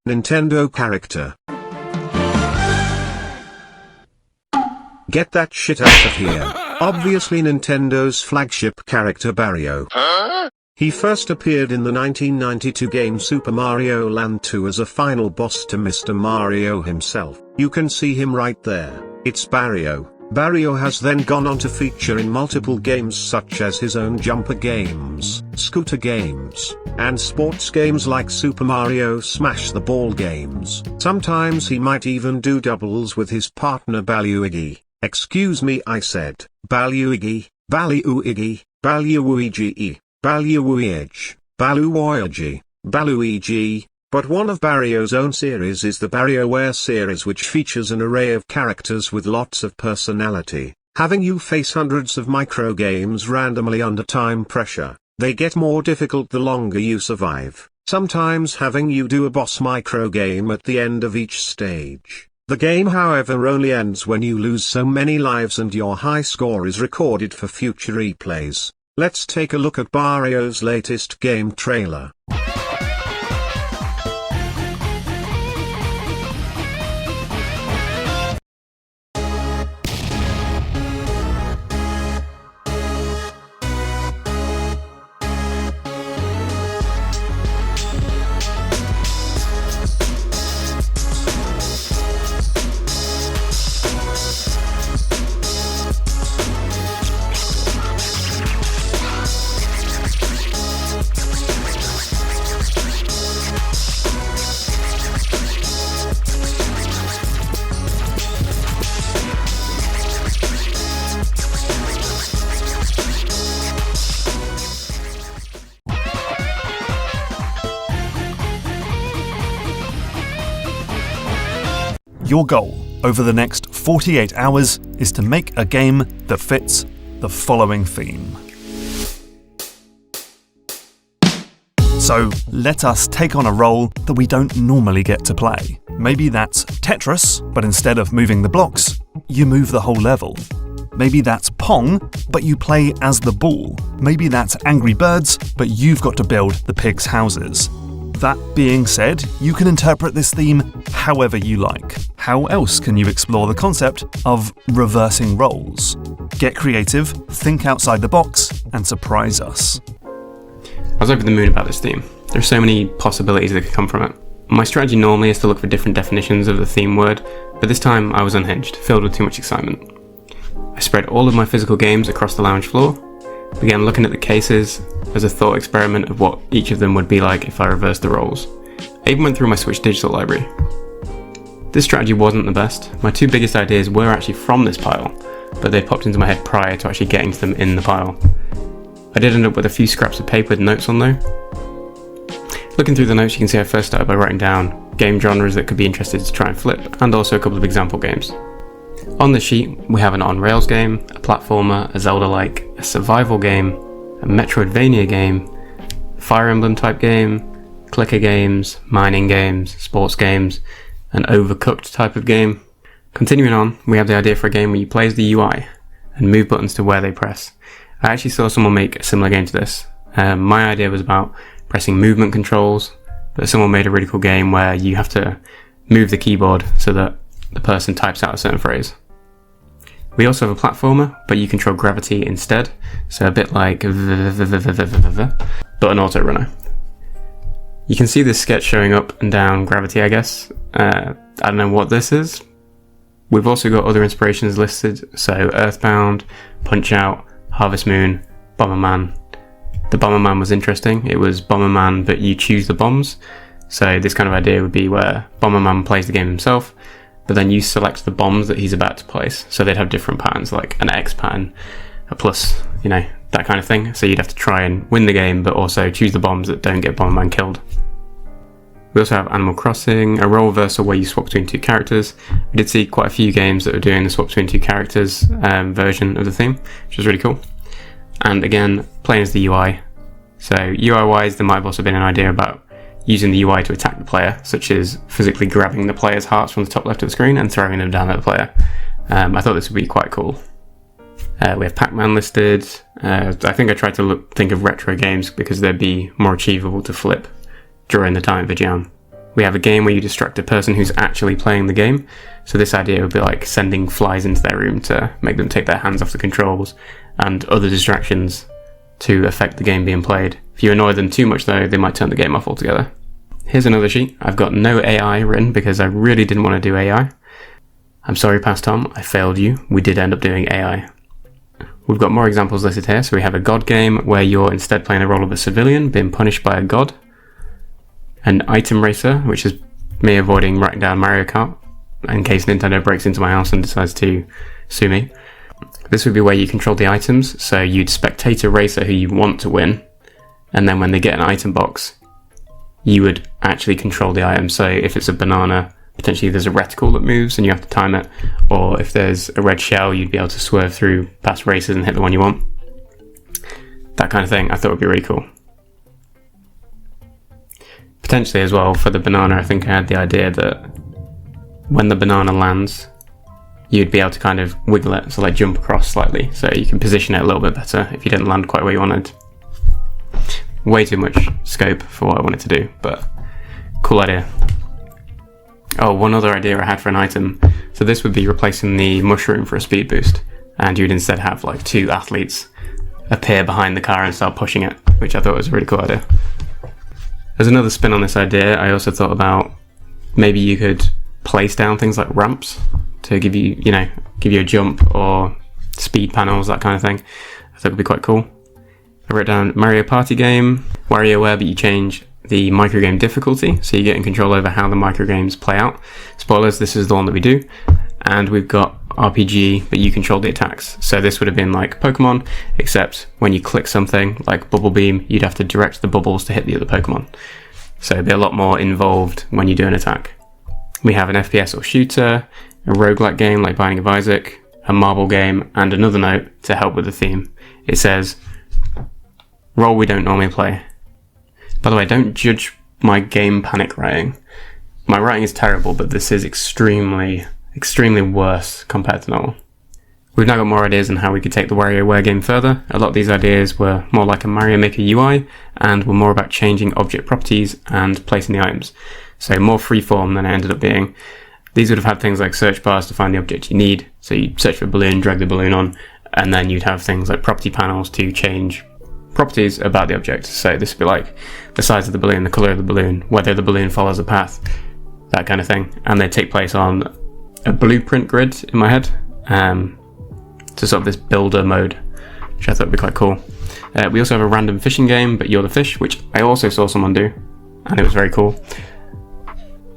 Nintendo character. Get that shit out of here. Obviously Nintendo's flagship character Wario. He first appeared in the 1992 game Super Mario Land 2 as a final boss to Mr. Mario himself. You can see him right there. It's Wario. Wario has then gone on to feature in multiple games such as his own jumper games, scooter games, and sports games like Super Mario Smash the Ball games. Sometimes he might even do doubles with his partner Baluigi. Excuse me, I said Baluigi, Baluigi, Baluigi, Baluigi, Baluigi, Baluigi. But one of Wario's own series is the WarioWare series, which features an array of characters with lots of personality. Having you face hundreds of microgames randomly under time pressure, they get more difficult the longer you survive, sometimes having you do a boss microgame at the end of each stage. The game however only ends when you lose so many lives and your high score is recorded for future replays. Let's take a look at Wario's latest game trailer. Your goal over the next 48 hours is to make a game that fits the following theme. So let us take on a role that we don't normally get to play. Maybe that's Tetris, but instead of moving the blocks, you move the whole level. Maybe that's Pong, but you play as the ball. Maybe that's Angry Birds, but you've got to build the pigs' houses. That being said, you can interpret this theme however you like. How else can you explore the concept of reversing roles? Get creative, think outside the box, and surprise us. I was over the moon about this theme. There are so many possibilities that could come from it. My strategy normally is to look for different definitions of the theme word, but this time I was unhinged, filled with too much excitement. I spread all of my physical games across the lounge floor, began looking at the cases as a thought experiment of what each of them would be like if I reversed the roles. I even went through my Switch digital library. This strategy wasn't the best. My two biggest ideas were actually from this pile, but they popped into my head prior to actually getting to them in the pile. I did end up with a few scraps of paper with notes on though. Looking through the notes, you can see I first started by writing down game genres that could be interested to try and flip, and also a couple of example games. On the sheet, we have an on-rails game, a platformer, a Zelda-like, a survival game, a Metroidvania game, Fire Emblem type game, clicker games, mining games, sports games, an Overcooked type of game. Continuing on, we have the idea for a game where you play as the UI and move buttons to where they press. I actually saw someone make a similar game to this. My idea was about pressing movement controls, but someone made a really cool game where you have to move the keyboard so that the person types out a certain phrase. We also have a platformer, but you control gravity instead, so a bit like but an auto runner. You can see this sketch showing up and down gravity, I guess. I don't know what this is. We've also got other inspirations listed, so Earthbound, Punch-Out, Harvest Moon, Bomberman. The Bomberman was interesting. It was Bomberman, but you choose the bombs. So this kind of idea would be where Bomberman plays the game himself, but then you select the bombs that he's about to place. So they'd have different patterns, like an X pattern, a plus, that kind of thing. So you'd have to try and win the game, but also choose the bombs that don't get Bomberman killed. We also have Animal Crossing, a role reversal where you swap between two characters. We did see quite a few games that were doing the swap between two characters version of the theme, which was really cool. And again, playing as the UI. So UI-wise, there might have also been an idea about using the UI to attack the player, such as physically grabbing the player's hearts from the top left of the screen and throwing them down at the player. I thought this would be quite cool. We have Pac-Man listed. I think I tried to think of retro games because they'd be more achievable to flip during the time of a jam. We have a game where you distract a person who's actually playing the game. So this idea would be like sending flies into their room to make them take their hands off the controls, and other distractions to affect the game being played. If you annoy them too much though, they might turn the game off altogether. Here's another sheet. I've got no AI written because I really didn't want to do AI. I'm sorry, Past Tom, I failed you. We did end up doing AI. We've got more examples listed here. So we have a god game where you're instead playing the role of a civilian being punished by a god. An item racer, which is me avoiding writing down Mario Kart in case Nintendo breaks into my house and decides to sue me. This would be where you control the items, so you'd spectate a racer who you want to win, and then when they get an item box, you would actually control the item. So if it's a banana, potentially there's a reticle that moves and you have to time it, or if there's a red shell, you'd be able to swerve through past racers and hit the one you want. That kind of thing I thought would be really cool. Potentially as well, for the banana, I think I had the idea that when the banana lands, you'd be able to kind of wiggle it, so like jump across slightly, so you can position it a little bit better if you didn't land quite where you wanted. Way too much scope for what I wanted to do, but cool idea. Oh, one other idea I had for an item. So this would be replacing the mushroom for a speed boost, and you'd instead have like two athletes appear behind the car and start pushing it, which I thought was a really cool idea. As another spin on this idea, I also thought about maybe you could place down things like ramps to give you a jump, or speed panels, that kind of thing. I thought it would be quite cool. I wrote down Mario Party game, WarioWare, but you change the microgame difficulty, so you're getting control over how the microgames play out. Spoilers, this is the one that we do. And we've got RPG, but you control the attacks. So this would have been like Pokemon, except when you click something like Bubble Beam, you'd have to direct the bubbles to hit the other Pokemon. So it'd be a lot more involved when you do an attack. We have an FPS or shooter, a roguelike game like Binding of Isaac, a marble game, and another note to help with the theme. It says, role we don't normally play. By the way, don't judge my game panic writing. My writing is terrible, but this is extremely worse compared to normal. We've now got more ideas on how we could take the WarioWare game further. A lot of these ideas were more like a Mario Maker UI, and were more about changing object properties and placing the items. So more freeform than it ended up being. These would have had things like search bars to find the object you need. So you'd search for a balloon, drag the balloon on, and then you'd have things like property panels to change properties about the object. So this would be like the size of the balloon, the colour of the balloon, whether the balloon follows a path, that kind of thing. And they take place on a blueprint grid in my head, to sort of this builder mode, which I thought would be quite cool. We also have a random fishing game, but you're the fish, which I also saw someone do, and it was very cool.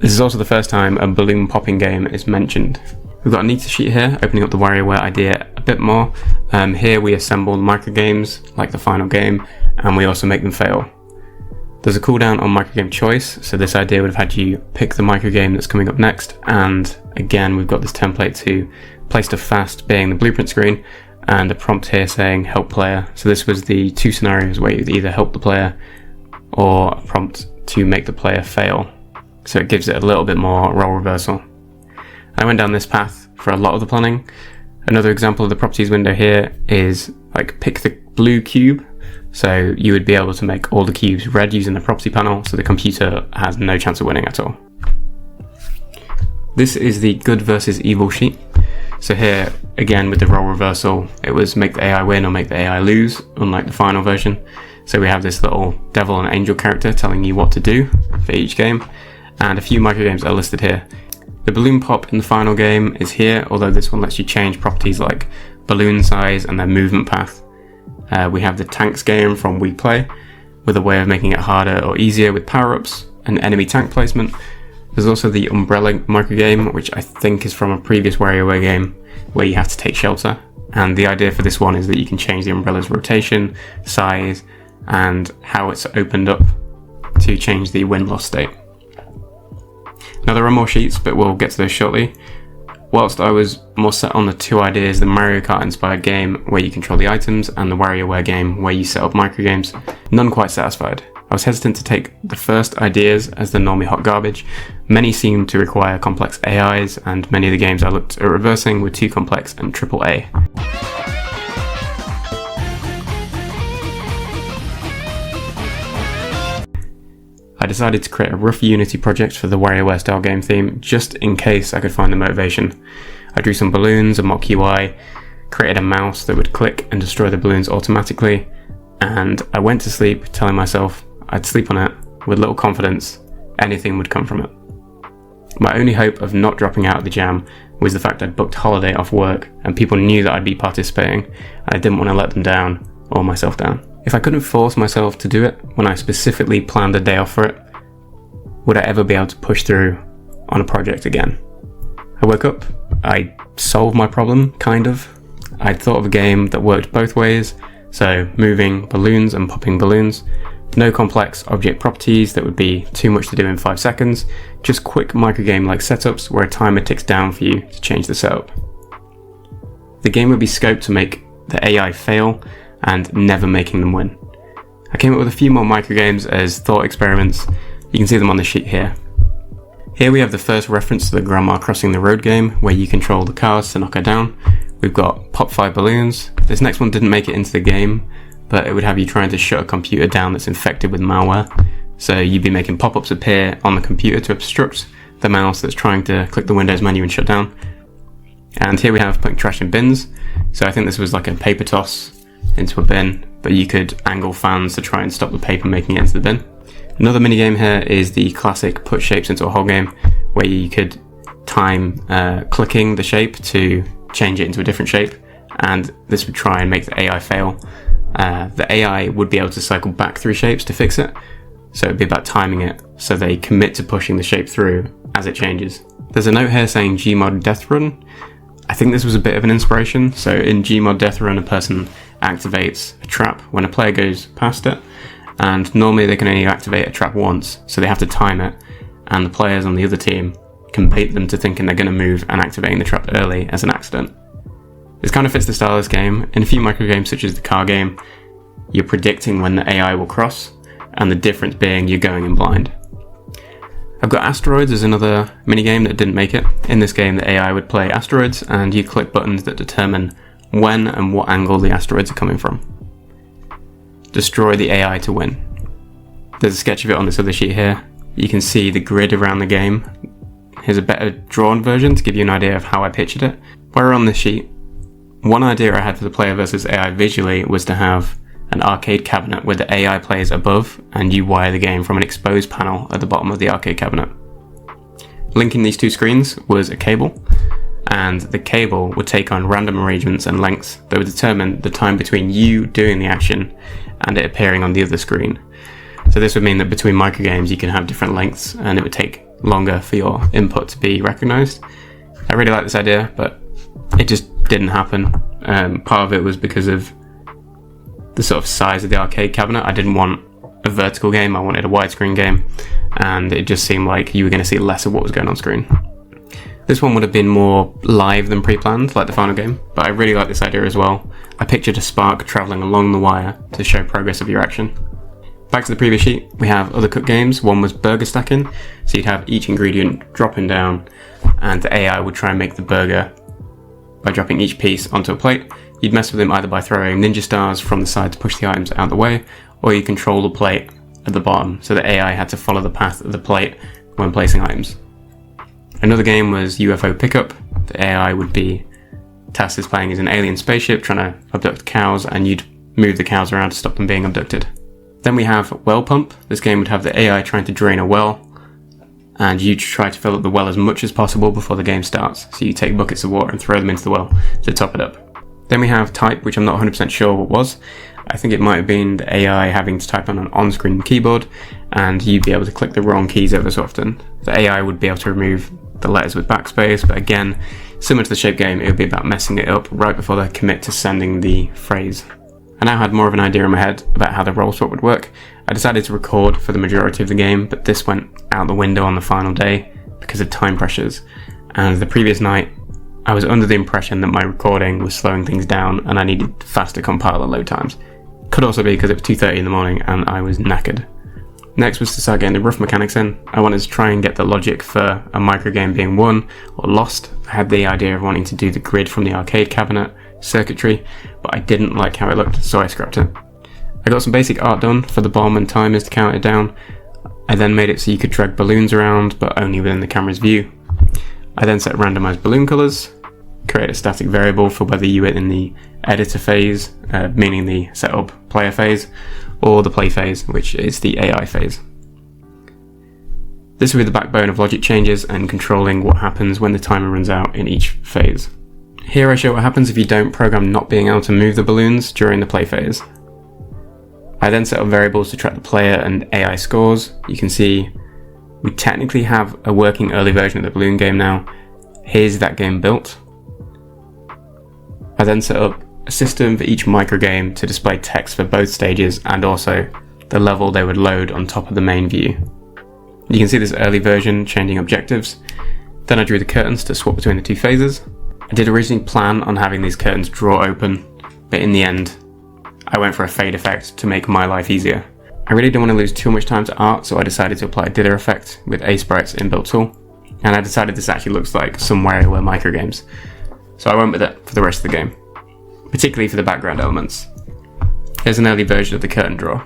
This is also the first time a balloon popping game is mentioned. We've got a neater sheet here, opening up the WarioWare idea a bit more. Here we assemble microgames, like the final game, and we also make them fail. There's a cooldown on microgame choice, so this idea would have had you pick the microgame that's coming up next, and again we've got this template to play stuff fast, being the blueprint screen, and a prompt here saying help player. So this was the two scenarios where you'd either help the player or a prompt to make the player fail. So it gives it a little bit more role reversal. I went down this path for a lot of the planning. Another example of the properties window here is like pick the blue cube. So you would be able to make all the cubes red using the property panel, so the computer has no chance of winning at all. This is the good versus evil sheet. So here, again with the role reversal, it was make the AI win or make the AI lose, unlike the final version. So we have this little devil and angel character telling you what to do for each game, and a few microgames are listed here. The balloon pop in the final game is here, although this one lets you change properties like balloon size and their movement path. We have the tanks game from We Play, with a way of making it harder or easier with power-ups and enemy tank placement. There's also the umbrella microgame, which I think is from a previous WarioWare game, where you have to take shelter. And the idea for this one is that you can change the umbrella's rotation, size, and how it's opened up to change the win-loss state. Now there are more sheets, but we'll get to those shortly. Whilst I was more set on the two ideas, the Mario Kart inspired game where you control the items and the WarioWare game where you set up microgames, none quite satisfied. I was hesitant to take the first ideas as the normie hot garbage. Many seemed to require complex AIs, and many of the games I looked at reversing were too complex and AAA. I decided to create a rough Unity project for the WarioWare style game theme, just in case I could find the motivation. I drew some balloons, a mock UI, created a mouse that would click and destroy the balloons automatically, and I went to sleep telling myself I'd sleep on it with little confidence, anything would come from it. My only hope of not dropping out of the jam was the fact I'd booked holiday off work and people knew that I'd be participating, and I didn't want to let them down or myself down. If I couldn't force myself to do it when I specifically planned a day off for it, would I ever be able to push through on a project again? I woke up, I solved my problem, kind of. I'd thought of a game that worked both ways, so moving balloons and popping balloons. No complex object properties that would be too much to do in 5 seconds, just quick microgame-like setups where a timer ticks down for you to change the setup. The game would be scoped to make the AI fail and never making them win. I came up with a few more microgames as thought experiments. You can see them on the sheet here. Here we have the first reference to the Grandma Crossing the Road game, where you control the cars to knock her down. We've got Pop 5 Balloons. This next one didn't make it into the game, but it would have you trying to shut a computer down that's infected with malware. So you'd be making pop-ups appear on the computer to obstruct the mouse that's trying to click the Windows menu and shut down. And here we have putting trash in bins. So I think this was like a paper toss into a bin, but you could angle fans to try and stop the paper making it into the bin. Another minigame here is the classic put shapes into a hole game, where you could time clicking the shape to change it into a different shape, and this would try and make the AI fail. The AI would be able to cycle back through shapes to fix it, so it'd be about timing it so they commit to pushing the shape through as it changes. There's a note here saying Gmod Death Run. I think this was a bit of an inspiration. So in Gmod Death Run, a person activates a trap when a player goes past it, and normally they can only activate a trap once, so they have to time it, and the players on the other team can bait them to thinking they're going to move and activating the trap early as an accident. This kind of fits the style of this game. In a few microgames such as the car game, you're predicting when the AI will cross, and the difference being you're going in blind. I've got Asteroids as another minigame that didn't make it. In this game, the AI would play asteroids, and you click buttons that determine when and what angle the asteroids are coming from. Destroy the AI to win. There's a sketch of it on this other sheet here. You can see the grid around the game. Here's a better drawn version to give you an idea of how I pictured it. Where on this sheet, one idea I had for the player versus AI visually was to have an arcade cabinet with the AI plays above, and you wire the game from an exposed panel at the bottom of the arcade cabinet. Linking these two screens was a cable, and the cable would take on random arrangements and lengths that would determine the time between you doing the action and it appearing on the other screen. So this would mean that between microgames you can have different lengths, and it would take longer for your input to be recognized. I really like this idea, but it just didn't happen. Part of it was because of the sort of size of the arcade cabinet. I didn't want a vertical game, I wanted a widescreen game, and it just seemed like you were going to see less of what was going on screen. This one would have been more live than pre-planned, like the final game, but I really like this idea as well. I pictured a spark travelling along the wire to show progress of your action. Back to the previous sheet, we have other cook games. One was burger stacking, so you'd have each ingredient dropping down, and the AI would try and make the burger by dropping each piece onto a plate. You'd mess with them either by throwing ninja stars from the side to push the items out of the way, or you control the plate at the bottom, so the AI had to follow the path of the plate when placing items. Another game was UFO Pickup. The AI would be tasked as playing as an alien spaceship trying to abduct cows, and you'd move the cows around to stop them being abducted. Then we have Well Pump. This game would have the AI trying to drain a well, and you try to fill up the well as much as possible before the game starts. So you take buckets of water and throw them into the well to top it up. Then we have Type, which I'm not 100% sure what was. I think it might have been the AI having to type on an on-screen keyboard, and you'd be able to click the wrong keys ever so often. The AI would be able to remove the letters with backspace, but again, similar to the Shape game, it would be about messing it up right before they commit to sending the phrase. I now had more of an idea in my head about how the role swap would work. I decided to record for the majority of the game, but this went out the window on the final day because of time pressures. And the previous night, I was under the impression that my recording was slowing things down and I needed faster compiler load times. Could also be because it was 2:30 in the morning and I was knackered. Next was to start getting the rough mechanics in. I wanted to try and get the logic for a microgame being won or lost. I had the idea of wanting to do the grid from the arcade cabinet, circuitry, but I didn't like how it looked, so I scrapped it. I got some basic art done for the bomb and timers to count it down. I then made it so you could drag balloons around, but only within the camera's view. I then set randomized balloon colors, create a static variable for whether you were in the editor phase, meaning the setup player phase, or the play phase, which is the AI phase. This will be the backbone of logic changes and controlling what happens when the timer runs out in each phase. Here I show what happens if you don't program not being able to move the balloons during the play phase. I then set up variables to track the player and AI scores. You can see we technically have a working early version of the balloon game now. Here's that game built. I then set up a system for each microgame to display text for both stages and also the level they would load on top of the main view. You can see this early version changing objectives. Then I drew the curtains to swap between the two phases. I did originally plan on having these curtains draw open, but in the end, I went for a fade effect to make my life easier. I really didn't want to lose too much time to art, so I decided to apply a dither effect with A-Sprite's inbuilt tool, and I decided this actually looks like some WarioWare microgames. So I went with it for the rest of the game, particularly for the background elements. Here's an early version of the curtain draw.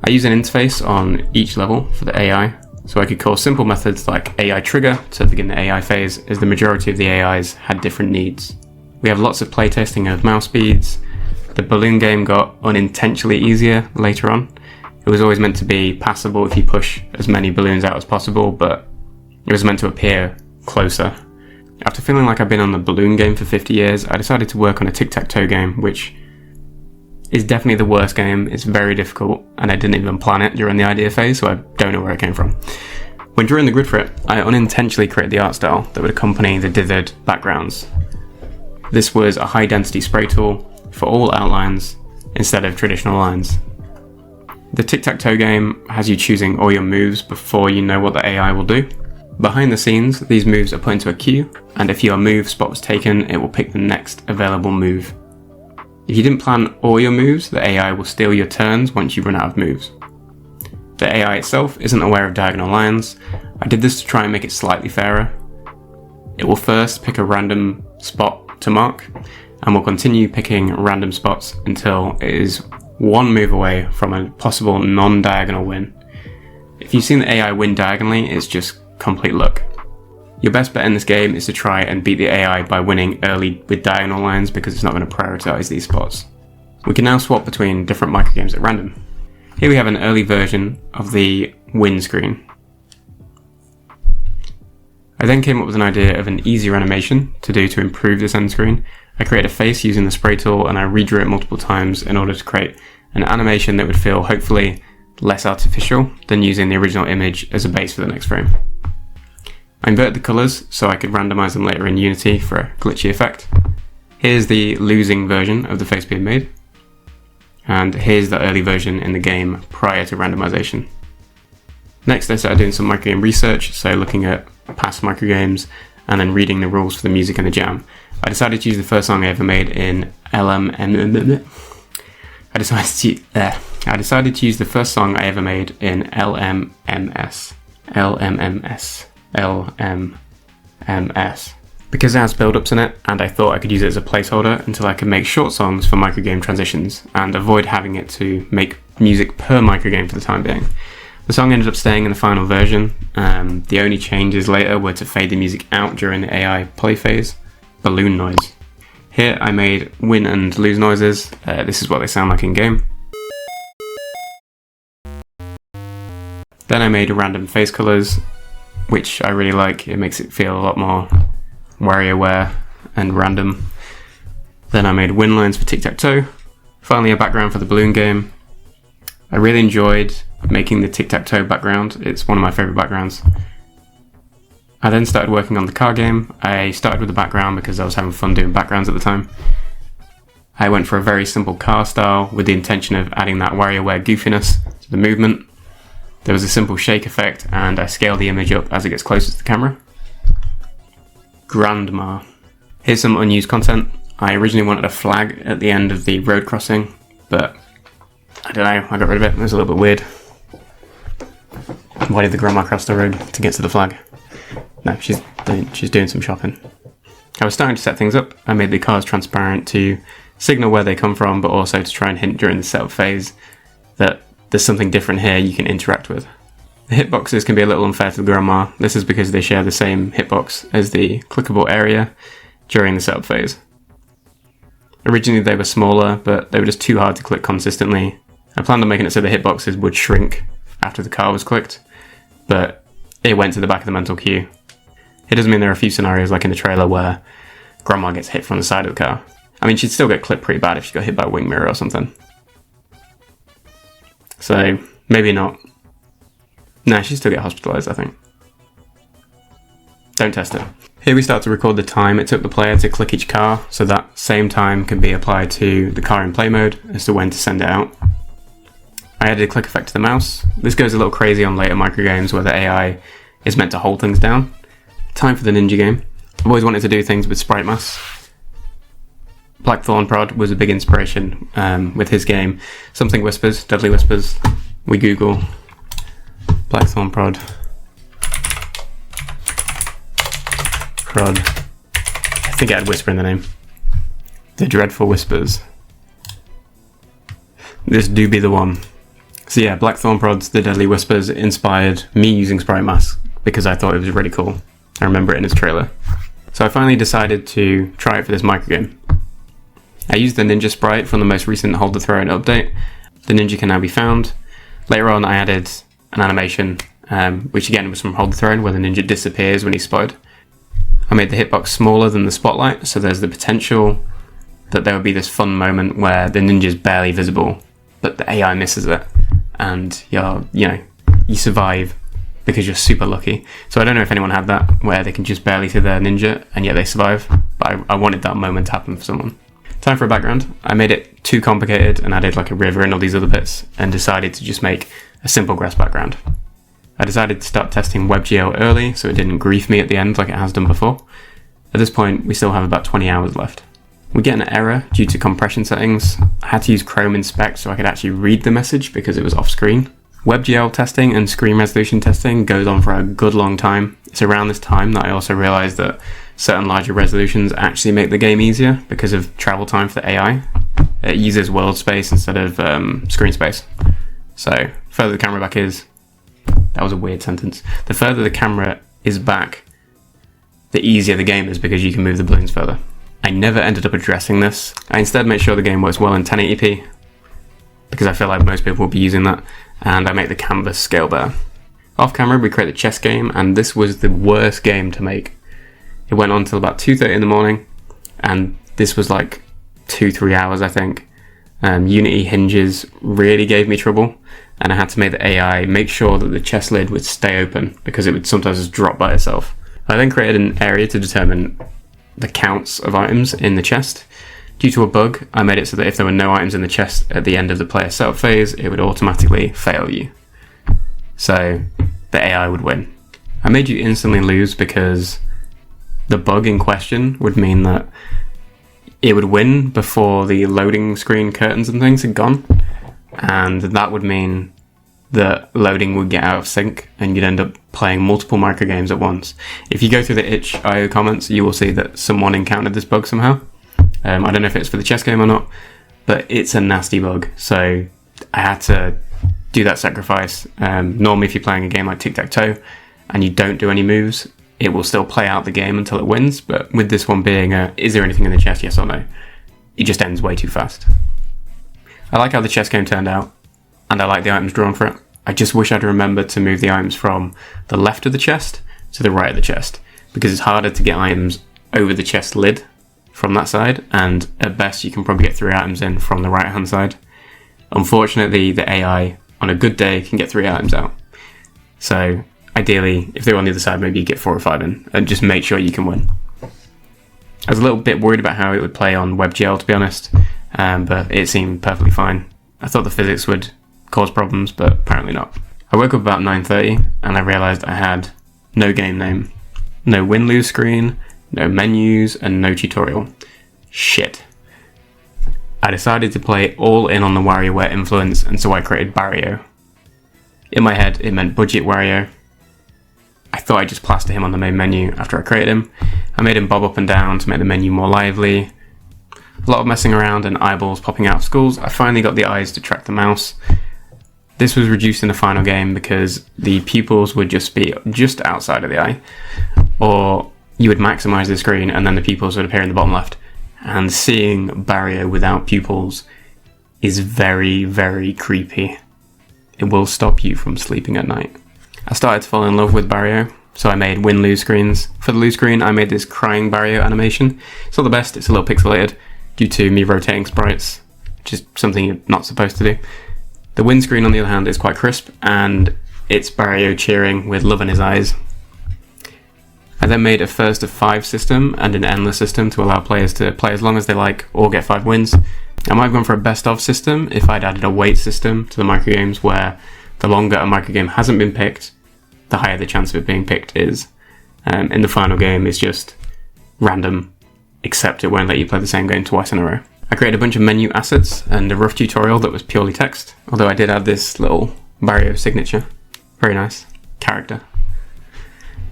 I use an interface on each level for the AI, so I could call simple methods like AI trigger to begin the AI phase, as the majority of the AIs had different needs. We have lots of playtesting of mouse speeds. The balloon game got unintentionally easier later on. It was always meant to be passable if you push as many balloons out as possible, but it was meant to appear closer. After feeling like I've been on the balloon game for 50 years, I decided to work on a tic-tac-toe game, which is definitely the worst game. It's very difficult, and I didn't even plan it during the idea phase, so I don't know where it came from. When drawing the grid for it, I unintentionally created the art style that would accompany the dithered backgrounds. This was a high-density spray tool for all outlines instead of traditional lines. The tic-tac-toe game has you choosing all your moves before you know what the AI will do. Behind the scenes, these moves are put into a queue, and if your move spot was taken, it will pick the next available move. If you didn't plan all your moves, the AI will steal your turns once you run out of moves. The AI itself isn't aware of diagonal lines. I did this to try and make it slightly fairer. It will first pick a random spot to mark, and will continue picking random spots until it is one move away from a possible non-diagonal win. If you've seen the AI win diagonally, it's just complete luck. Your best bet in this game is to try and beat the AI by winning early with diagonal lines, because it's not going to prioritize these spots. We can now swap between different microgames at random. Here we have an early version of the win screen. I then came up with an idea of an easier animation to do to improve this end screen. I created a face using the spray tool, and I redrew it multiple times in order to create an animation that would feel hopefully less artificial than using the original image as a base for the next frame. I inverted the colours so I could randomise them later in Unity for a glitchy effect. Here's the losing version of the face being made, and here's the early version in the game prior to randomisation. Next I started doing some microgame research, so looking at past microgames and then reading the rules for the music and the jam. I decided to use the first song I ever made in I decided to use the first song I ever made in LMMS. Because it has build-ups in it, and I thought I could use it as a placeholder until I could make short songs for microgame transitions and avoid having it to make music per microgame for the time being. The song ended up staying in the final version. The only changes later were to fade the music out during the AI play phase. Balloon noise. Here I made win and lose noises. This is what they sound like in game. Then I made random face colors, which I really like. It makes it feel a lot more WarioWare and random. Then I made win lines for tic-tac-toe. Finally a background for the balloon game. I really enjoyed making the tic-tac-toe background. It's one of my favourite backgrounds. I then started working on the car game. I started with the background because I was having fun doing backgrounds at the time. I went for a very simple car style with the intention of adding that WarioWare goofiness to the movement. There was a simple shake effect, and I scaled the image up as it gets closer to the camera. Grandma. Here's some unused content. I originally wanted a flag at the end of the road crossing, but I don't know, I got rid of it. It was a little bit weird. Why did the grandma cross the road to get to the flag? No, she's doing some shopping. I was starting to set things up. I made the cars transparent to signal where they come from, but also to try and hint during the setup phase that there's something different here you can interact with. The hitboxes can be a little unfair to the grandma. This is because they share the same hitbox as the clickable area during the setup phase. Originally they were smaller, but they were just too hard to click consistently. I planned on making it so the hitboxes would shrink after the car was clicked, but it went to the back of the mental queue. It doesn't mean there are a few scenarios like in the trailer where grandma gets hit from the side of the car. I mean, she'd still get clipped pretty bad if she got hit by a wing mirror or something. So, maybe not. Nah, she'd still get hospitalized, I think. Don't test it. Here we start to record the time it took the player to click each car, so that same time can be applied to the car in play mode as to when to send it out. I added a click effect to the mouse. This goes a little crazy on later microgames where the AI is meant to hold things down. Time for the ninja game. I've always wanted to do things with sprite masks. Blackthorn Prod was a big inspiration with his game. Something Whispers, Deadly Whispers. We Google Blackthorn Prod. I think it had Whisper in the name. The Dreadful Whispers. This do be the one. So yeah, Blackthorn Prod's The Deadly Whispers inspired me using sprite masks because I thought it was really cool. I remember it in his trailer. So I finally decided to try it for this microgame. I used the ninja sprite from the most recent Hold the Throne update. The ninja can now be found. Later on I added an animation, which again was from Hold the Throne, where the ninja disappears when he's spotted. I made the hitbox smaller than the spotlight, so there's the potential that there would be this fun moment where the ninja's barely visible, but the AI misses it, and you survive because you're super lucky. So I don't know if anyone had that, where they can just barely see their ninja, and yet they survive, but I wanted that moment to happen for someone. Time for a background. I made it too complicated and added like a river and all these other bits, and decided to just make a simple grass background. I decided to start testing WebGL early so it didn't grief me at the end like it has done before. At this point, we still have about 20 hours left. We get an error due to compression settings. I had to use Chrome Inspect so I could actually read the message because it was off screen. WebGL testing and screen resolution testing goes on for a good long time. It's around this time that I also realised that certain larger resolutions actually make the game easier because of travel time for the AI. It uses world space instead of screen space. So, further the camera back is... That was a weird sentence. The further the camera is back, the easier the game is because you can move the balloons further. I never ended up addressing this. I instead make sure the game works well in 1080p because I feel like most people will be using that, and I make the canvas scale better. Off camera we create the chess game, and this was the worst game to make. It went on till about 2:30 in the morning, and this was like 2-3 hours I think. Unity hinges really gave me trouble, and I had to make the AI make sure that the chest lid would stay open because it would sometimes just drop by itself. I then created an area to determine the counts of items in the chest. Due to a bug, I made it so that if there were no items in the chest at the end of the player setup phase, it would automatically fail you. So the AI would win. I made you instantly lose because the bug in question would mean that it would win before the loading screen curtains and things had gone, and that would mean that loading would get out of sync and you'd end up playing multiple microgames at once. If you go through the itch.io comments, you will see that someone encountered this bug somehow. I don't know if it's for the chess game or not, but it's a nasty bug, so I had to do that sacrifice. Normally if you're playing a game like tic-tac-toe and you don't do any moves, it will still play out the game until it wins, but with this one being is there anything in the chest, yes or no, it just ends way too fast. I like how the chess game turned out, and I like the items drawn for it. I just wish I'd remembered to move the items from the left of the chest to the right of the chest, because it's harder to get items over the chest lid from that side, and at best you can probably get 3 items in from the right hand side. Unfortunately, the AI on a good day can get 3 items out. So ideally, if they're on the other side, maybe you get 4 or 5 in, and just make sure you can win. I was a little bit worried about how it would play on WebGL, to be honest, but it seemed perfectly fine. I thought the physics would cause problems, but apparently not. I woke up about 9:30 and I realised I had no game name, no win-lose screen, no menus, and no tutorial. Shit. I decided to play all in on the WarioWare influence, and so I created Wario. In my head, it meant budget Wario. I thought I'd just plaster him on the main menu after I created him. I made him bob up and down to make the menu more lively. A lot of messing around and eyeballs popping out of skulls. I finally got the eyes to track the mouse. This was reduced in the final game because the pupils would just be just outside of the eye, or you would maximize the screen and then the pupils would appear in the bottom left. And seeing Wario without pupils is very, very creepy. It will stop you from sleeping at night. I started to fall in love with Wario, so I made win-lose screens. For the lose screen, I made this crying Wario animation. It's not the best, it's a little pixelated due to me rotating sprites, which is something you're not supposed to do. The win screen, on the other hand, is quite crisp, and it's Wario cheering with love in his eyes. I then made a first of 5 system and an endless system to allow players to play as long as they like or get 5 wins. I might have gone for a best of system if I'd added a weight system to the microgames, where the longer a microgame hasn't been picked, the higher the chance of it being picked is. In the final game, it's just random, except it won't let you play the same game twice in a row. I created a bunch of menu assets and a rough tutorial that was purely text, although I did add this little Wario signature. Very nice. Character.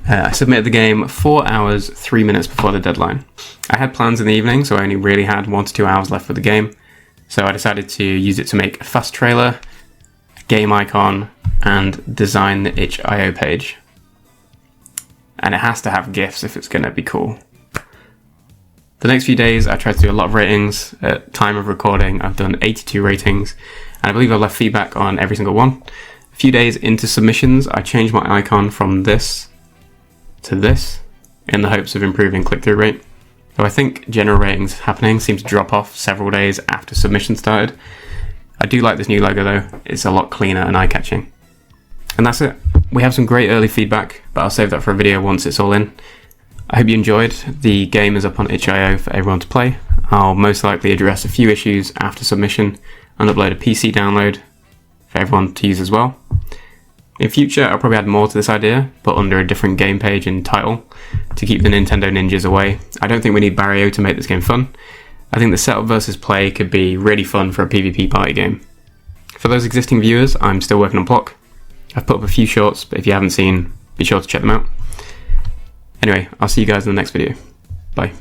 I submitted the game 4 hours, 3 minutes before the deadline. I had plans in the evening, so I only really had 1 to 2 hours left with the game, so I decided to use it to make a fast trailer, a game icon, and design the itch.io page. And it has to have GIFs if it's going to be cool. The next few days I tried to do a lot of ratings. At time of recording I've done 82 ratings, and I believe I've left feedback on every single one. A few days into submissions I changed my icon from this to this in the hopes of improving click-through rate. Though I think general ratings happening seem to drop off several days after submission started. I do like this new logo though, it's a lot cleaner and eye-catching. And that's it. We have some great early feedback, but I'll save that for a video once it's all in. I hope you enjoyed. The game is up on itch.io for everyone to play. I'll most likely address a few issues after submission and upload a PC download for everyone to use as well. In future, I'll probably add more to this idea, but under a different game page and title, to keep the Nintendo ninjas away. I don't think we need Wario to make this game fun. I think the setup versus play could be really fun for a PvP party game. For those existing viewers, I'm still working on Block. I've put up a few shorts, but if you haven't seen, be sure to check them out. Anyway, I'll see you guys in the next video. Bye.